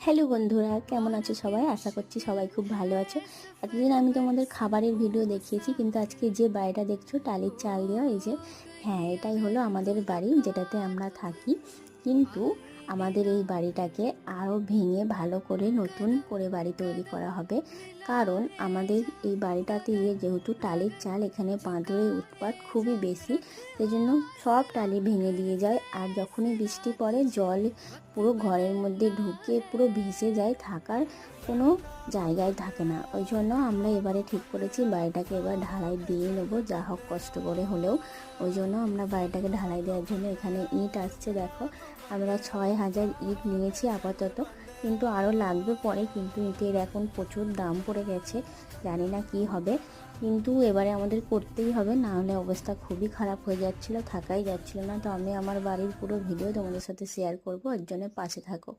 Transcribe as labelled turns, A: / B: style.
A: Hello বন্ধুরা, কেমন আছো সবাই? আশা করছি সবাই খুব ভালো আছো। এতদিন আমি তোমাদের খাবারের ভিডিও দেখিয়েছি, কিন্তু আজকে যে বাড়িটা দেখছো টালির চাল দেওয়া, এই যে হ্যাঁ, এটাই হলো আমাদের বাড়ি যেটাতে আমরা থাকি। কিন্তু আমাদের এই বাড়িটাকে আরও ভেঙে ভালো করে নতুন করে বাড়ি তৈরি করা হবে। কারণ আমাদের এই বাড়িটাতে যেহেতু টালির চাল, এখানে বাঁদরের উৎপাত খুবই বেশি, সেই জন্য সব টালি ভেঙে দিয়ে যায়। আর যখনই বৃষ্টি পড়ে জল পুরো ঘরের মধ্যে ঢুকে পুরো ভেসে যায়, থাকার কোনো জায়গায় থাকে না। ওই জন্য আমরা এবারে ঠিক করেছি বাড়িটাকে এবার ঢালাই দিয়ে নেবো, যা হোক কষ্ট করে হলেও। ওই জন্য আমরা বাড়িটাকে ঢালাই দেওয়ার জন্য এখানে ইট আসছে, দেখো আমরা 6,000 ইট নিয়েছি আপাতত, কিন্তু আরও লাগবে পরে। কিন্তু ইটের এখন প্রচুর দাম পড়ে গেছে, জানি না কি হবে, কিন্তু এবারে আমাদের করতেই হবে, না হলে অবস্থা খুবই খারাপ হয়ে যাচ্ছিলো, থাকাই যাচ্ছিলো না। তো আমি আমার বাড়ির পুরো ভিডিও তোমাদের সাথে শেয়ার করবো, এর জন্য পাশে থাকো।